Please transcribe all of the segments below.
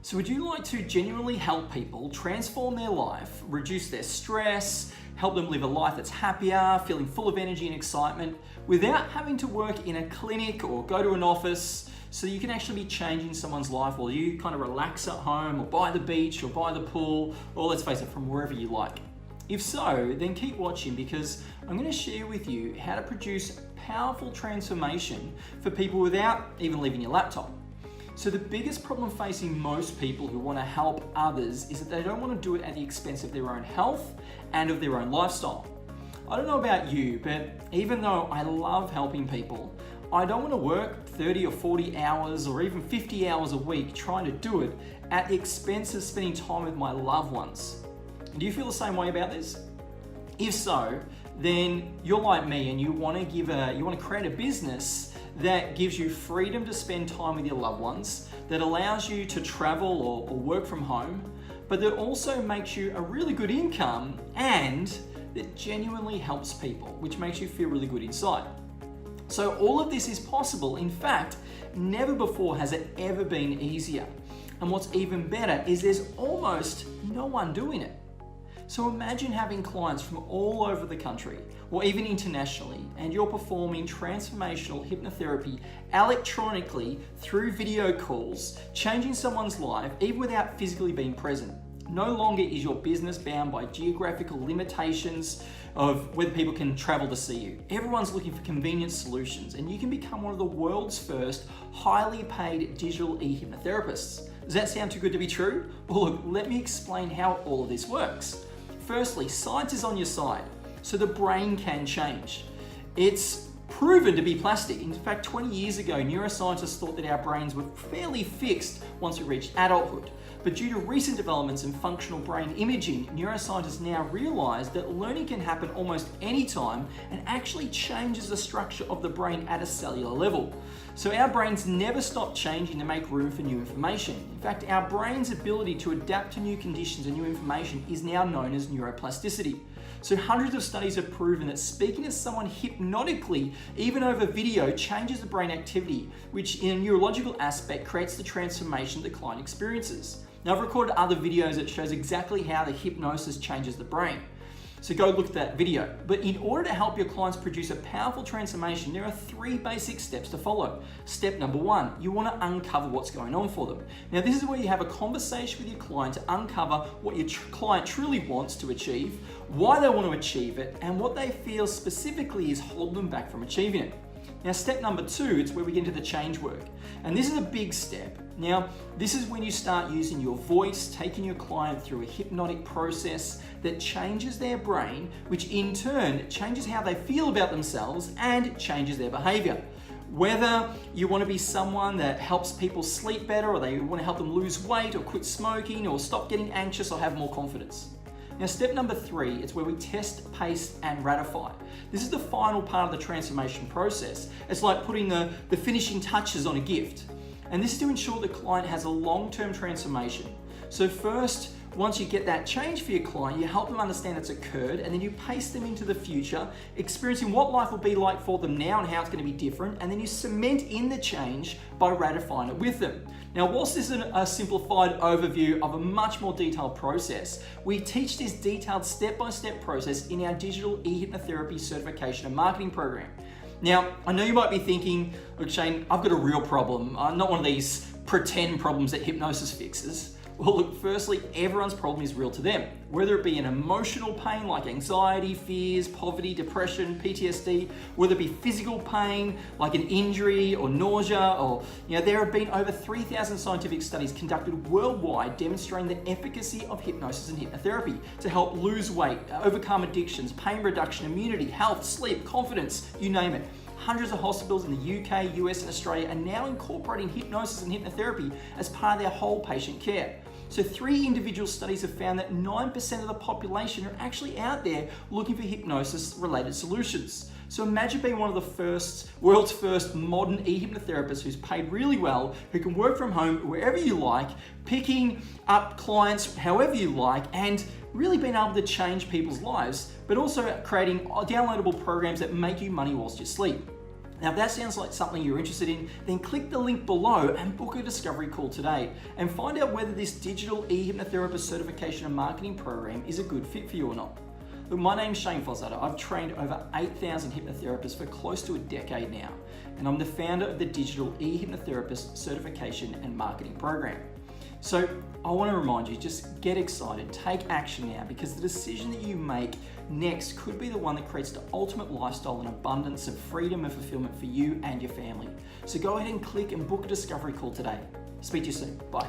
So would you like to genuinely help people transform their life, reduce their stress, help them live a life that's happier, feeling full of energy and excitement, without having to work in a clinic or go to an office, so you can actually be changing someone's life while you kind of relax at home or by the beach or by the pool, or let's face it, from wherever you like? If so, then keep watching, because I'm going to share with you how to produce powerful transformation for people without even leaving your laptop. So the biggest problem facing most people who want to help others is that they don't want to do it at the expense of their own health and of their own lifestyle. I don't know about you, but even though I love helping people, I don't want to work 30 or 40 hours or even 50 hours a week trying to do it at the expense of spending time with my loved ones. Do you feel the same way about this? If so, then you're like me and you want to create a business that gives you freedom to spend time with your loved ones, that allows you to travel or work from home, but that also makes you a really good income and that genuinely helps people, which makes you feel really good inside. So all of this is possible. In fact, never before has it ever been easier. And what's even better is there's almost no one doing it. So imagine having clients from all over the country, or even internationally, and you're performing transformational hypnotherapy electronically through video calls, changing someone's life even without physically being present. No longer is your business bound by geographical limitations of whether people can travel to see you. Everyone's looking for convenient solutions, and you can become one of the world's first highly paid digital e-hypnotherapists. Does that sound too good to be true? Well, look, let me explain how all of this works. Firstly, science is on your side, so the brain can change. It's proven to be plastic. In fact, 20 years ago, neuroscientists thought that our brains were fairly fixed once we reached adulthood. But due to recent developments in functional brain imaging, neuroscientists now realize that learning can happen almost any time and actually changes the structure of the brain at a cellular level. So our brains never stop changing to make room for new information. In fact, our brain's ability to adapt to new conditions and new information is now known as neuroplasticity. So hundreds of studies have proven that speaking to someone hypnotically, even over video, changes the brain activity, which in a neurological aspect creates the transformation the client experiences. Now, I've recorded other videos that shows exactly how the hypnosis changes the brain. So go look at that video. But in order to help your clients produce a powerful transformation, there are 3 basic steps to follow. Step number 1, you want to uncover what's going on for them. Now, this is where you have a conversation with your client to uncover what your client truly wants to achieve, why they want to achieve it, and what they feel specifically is holding them back from achieving it. Now, step number 2, it's where we get into the change work. And this is a big step. Now, this is when you start using your voice, taking your client through a hypnotic process that changes their brain, which in turn changes how they feel about themselves and changes their behavior. Whether you want to be someone that helps people sleep better, or they want to help them lose weight or quit smoking or stop getting anxious or have more confidence. Now, step number 3, it's where we test, pace, and ratify. This is the final part of the transformation process. It's like putting the finishing touches on a gift. And this is to ensure the client has a long-term transformation. So first, once you get that change for your client, you help them understand it's occurred, and then you pace them into the future, experiencing what life will be like for them now and how it's going to be different, and then you cement in the change by ratifying it with them. Now, whilst this is a simplified overview of a much more detailed process, we teach this detailed step-by-step process in our digital e-hypnotherapy certification and marketing program. Now, I know you might be thinking, look, Shane, I've got a real problem. I'm not one of these pretend problems that hypnosis fixes. Well, look, firstly, everyone's problem is real to them. Whether it be an emotional pain like anxiety, fears, poverty, depression, PTSD, whether it be physical pain like an injury or nausea, or there have been over 3,000 scientific studies conducted worldwide demonstrating the efficacy of hypnosis and hypnotherapy to help lose weight, overcome addictions, pain reduction, immunity, health, sleep, confidence, you name it. Hundreds of hospitals in the UK, US, and Australia are now incorporating hypnosis and hypnotherapy as part of their whole patient care. So 3 individual studies have found that 9% of the population are actually out there looking for hypnosis-related solutions. So imagine being one of the world's first modern e-hypnotherapists who's paid really well, who can work from home wherever you like, picking up clients however you like, and really being able to change people's lives, but also creating downloadable programs that make you money whilst you sleep. Now, if that sounds like something you're interested in, then click the link below and book a discovery call today and find out whether this digital e-hypnotherapist certification and marketing program is a good fit for you or not. Look, my name's Shane Fozzetta. I've trained over 8,000 hypnotherapists for close to a decade now, and I'm the founder of the digital e-hypnotherapist certification and marketing program. So I want to remind you, just get excited, take action now, because the decision that you make next could be the one that creates the ultimate lifestyle and abundance of freedom and fulfillment for you and your family. So go ahead and click and book a discovery call today. Speak to you soon. Bye.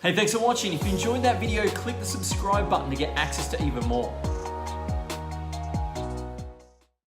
Hey, thanks for watching. If you enjoyed that video, click the subscribe button to get access to even more.